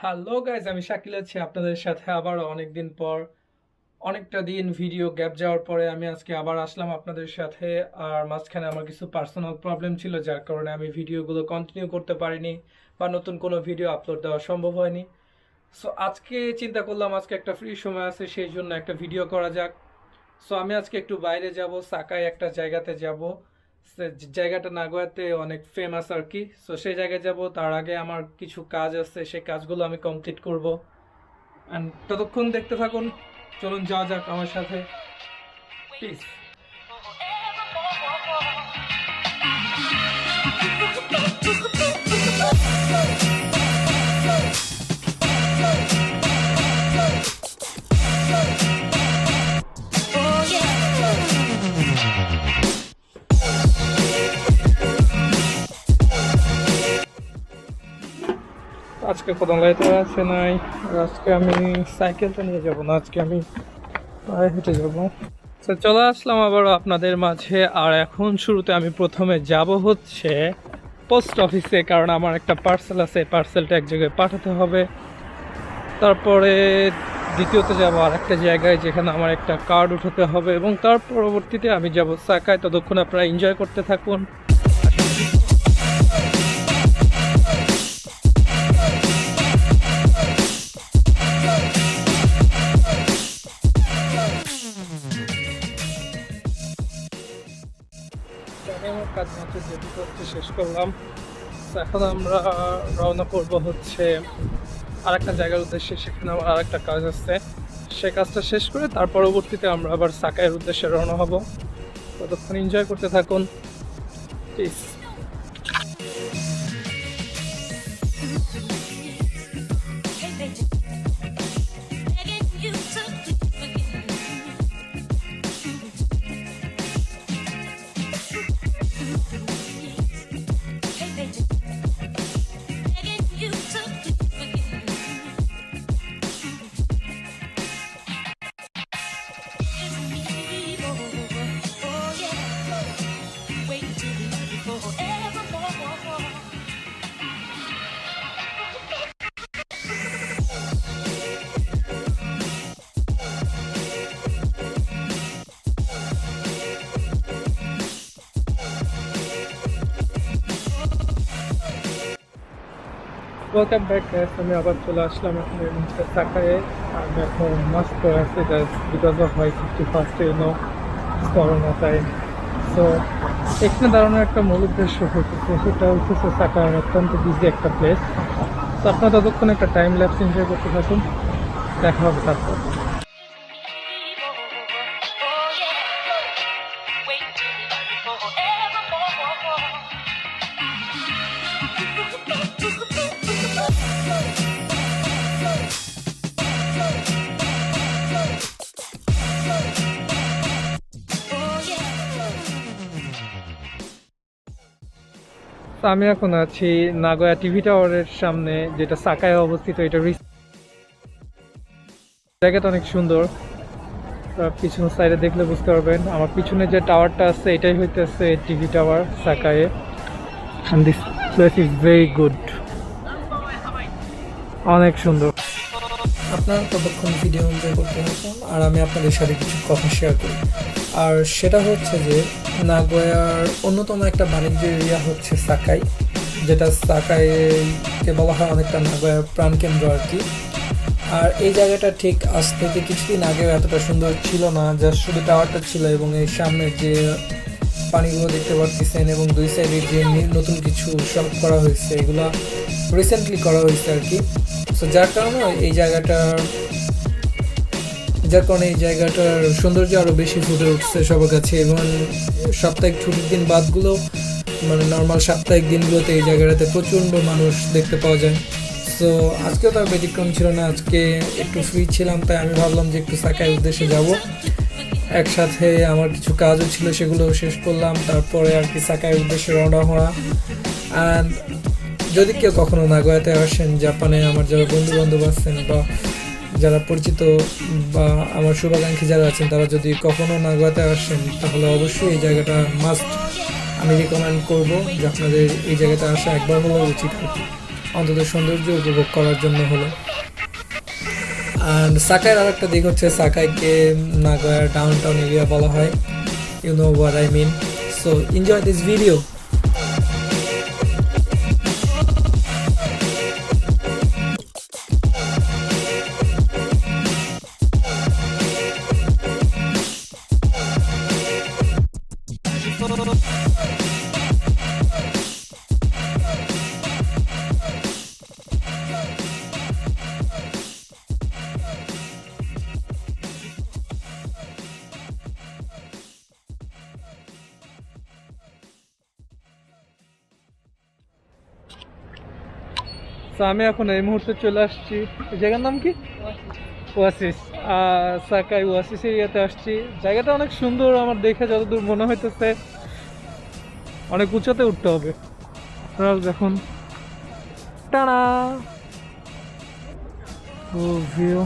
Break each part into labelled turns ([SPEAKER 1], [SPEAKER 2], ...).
[SPEAKER 1] Hello guys, আমি শাকিল আছি আপনাদের সাথে আবার অনেকদিন পর। অনেকটা দিন ভিডিও গ্যাপ যাওয়ার পরে আমি আজকে আবার আসলাম আপনাদের সাথে। আর মাঝখানে আমার কিছু পার্সোনাল প্রবলেম ছিল, যার কারণে আমি ভিডিওগুলো কন্টিনিউ করতে পারিনি বা নতুন কোনো ভিডিও আপলোড দেওয়া সম্ভব হয়নি। সো আজকে চিন্তা করলাম আজকে একটা ফ্রি সময় আছে, সেই জন্য একটা ভিডিও করা যাক। সো আমি আজকে একটু বাইরে যাব, সাকায় একটা জায়গাতে যাব। জায়গাটা নাগোয়াতে অনেক ফেমাস আর কি। সো সেই জায়গায় যাব, তার আগে আমার কিছু কাজ আছে, সেই কাজগুলো আমি কমপ্লিট করব। অ্যান্ড ততক্ষণ দেখতে থাকুন, চলুন যাওয়া যাক আমার সাথে, প্লিজ। আজকে কোথাও লাইতে আছে নাই, আর আজকে আমি সাইকেলটা নিয়ে যাব না, আজকে আমি পায়ে হেঁটে যাব। তো চলে আসলাম আবারও আপনাদের মাঝে। আর এখন শুরুতে আমি প্রথমে যাব হচ্ছে পোস্ট অফিসে, কারণ আমার একটা পার্সেল আছে, পার্সেলটা এক জায়গায় পাঠাতে হবে। তারপরে দ্বিতীয়ত যাব আর একটা জায়গায়, যেখানে আমার একটা কার্ড উঠাতে হবে, এবং তার পরবর্তীতে আমি যাব সাকায়। ততক্ষণ আপনারা এনজয় করতে থাকুন। আমি আমার কাজ মাত্র যেটি করতে শেষ করলাম। তো এখন আমরা রওনা করব হচ্ছে আর একটা জায়গার উদ্দেশ্যে, সেখানে আমার আর একটা কাজ আছে। সে কাজটা শেষ করে তার পরবর্তীতে আমরা আবার সাকায়ের উদ্দেশ্যে রওনা হব। ততক্ষণ এনজয় করতে থাকুন, প্লিজ। ওয়েলকাম ব্যাক গ্যাস, আমি আবার চলে আসলাম এখন এই মুহূর্তে সাকায়ে। আমি এখন মাস্ক করে আছি, because of my 51st corona time. So এখানে দাঁড়ানোর একটা মূল উদ্দেশ্য হচ্ছে, সেটা হচ্ছে সাকায় অত্যন্ত বিজি একটা প্লেস। তো আপনারা ততক্ষণ একটা টাইম ল্যাপস এনজয় করতে থাকুন, দেখা হবে তারপর। তো আমি এখন আছি নাগোয়া টিভি টাওয়ারের সামনে, যেটা সাকায় অবস্থিত। এটা জায়গাটা অনেক সুন্দর, পিছন সাইডে দেখলে বুঝতে পারবেন। আমার পিছনে যে টাওয়ারটা আছে, এটাই হইতেছে টিভি টাওয়ার সাকায়ে। and this place is very good, অনেক সুন্দর। আপনারা ততক্ষণ ভিডিও এনজয় করতে থাকুন, আর আমি আপনাদের সাথে কিছু কথা শেয়ার করি। আর সেটা হচ্ছে যে নাগোয়ার অন্যতম একটা বাণিজ্য এরিয়া হচ্ছে সাকাই, যেটা সাকাইকে বলা হয় অনেকটা নাগোয়ার প্রাণকেন্দ্র আর কি। আর এই জায়গাটা ঠিক আজ থেকে কিছুদিন আগেও এতটা সুন্দর ছিল না, জাস্ট শুধু টাওয়ারটা ছিল এবং এই সামনের যে পানিগুলো দেখতে পাচ্ছেন, এবং দুই সাইডে যে নতুন কিছু সব করা হয়েছে, এগুলা রিসেন্টলি করা হয়েছে আর কি। সো যার কারণে এই জায়গাটার সৌন্দর্য আরও বেশি ফুটে উঠছে সবার কাছে। এবং সাপ্তাহিক ছুটির দিন বাদগুলো, মানে নর্মাল সাপ্তাহিক দিনগুলোতে এই জায়গাটাতে প্রচণ্ড মানুষ দেখতে পাওয়া যায়। সো আজকেও তার ব্যতিক্রম ছিল না, আজকে একটু ফ্রি ছিলাম, তাই আমি ভাবলাম যে একটু সাকায়ের উদ্দেশ্যে যাব। একসাথে আমার কিছু কাজও ছিল, সেগুলো শেষ করলাম, তারপরে আর কি সাকায়ের উদ্দেশ্যে রওনা হওয়া। অ্যান্ড যদি কেউ কখনো নাগোয়াতে আসেন, জাপানে আমার যারা বন্ধু বান্ধব আছেন বা যারা পরিচিত বা আমার শুভাকাঙ্ক্ষী যারা আছেন, তারা যদি কখনো নাগোয়াতে আসেন, তাহলে অবশ্যই এই জায়গাটা মাস্ট আমি রিকমেন্ড করবো যে আপনাদের এই জায়গাতে আসা একবার হলেও উচিত। অন্তত সৌন্দর্য উপভোগ করার জন্য হলো। অ্যান্ড সাকাইয়ের আর একটা দিক হচ্ছে সাকাইকে নাগোয়ার ডাউনটাউন এরিয়া বলা হয়, you know what I mean. So enjoy this video. তো আমি এখন এই মুহূর্তে চলে আসছি, এই জায়গার নাম কি? ওয়াসিস। সাকাই ওয়াসিস এরিয়াতে আসছি। জায়গাটা অনেক সুন্দর, আমার দেখে যতদূর মনে হইতেছে অনেক উঁচাতে উঠতে হবে। আপনারা দেখুন, টানা ভিউ।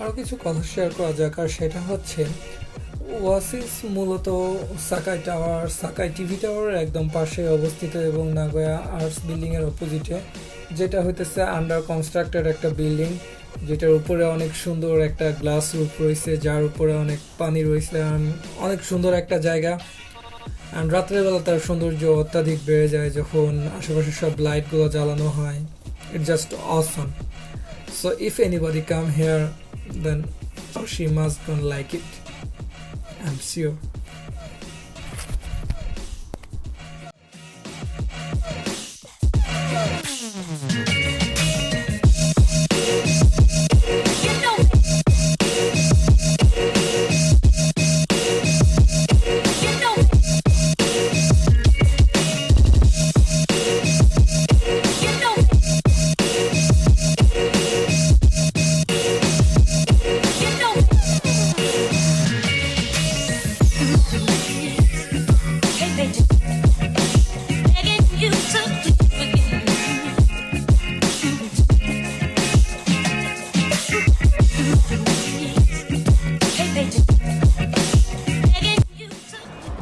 [SPEAKER 1] আরও কিছু কথা শেয়ার করা যাক, আর সেটা হচ্ছে ওয়াসিস মূলত সাকাই টাওয়ার, সাকাই টিভি টাওয়ারের একদম পাশে অবস্থিত এবং নাগোয়া আর্টস বিল্ডিংয়ের অপোজিটে, যেটা হইতেছে আন্ডার কনস্ট্রাক্টেড একটা বিল্ডিং, যেটার উপরে অনেক সুন্দর একটা গ্লাস রুফ রয়েছে, যার উপরে অনেক পানি রয়েছে। অনেক সুন্দর একটা জায়গা। অ্যান্ড রাত্রেবেলা তার সৌন্দর্য অত্যাধিক বেড়ে যায় যখন আশেপাশে সব লাইটগুলো জ্বালানো হয়। It just awesome. So if anybody come here then she must gonna like it, I'm sure.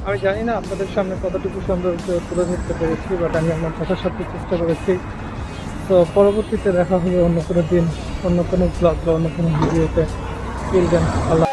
[SPEAKER 1] আমি জানি না আপনাদের সামনে কতটুকু সৌন্দর্য তুলে ধরতে পেরেছি, বাট আমি আমার যথাসাধ্য চেষ্টা করেছি। তো পরবর্তীতে দেখা হবে অন্য কোনো দিন, অন্য কোনো ব্লগ বা অন্য কোনো ভিডিওতে। আল্লাহ।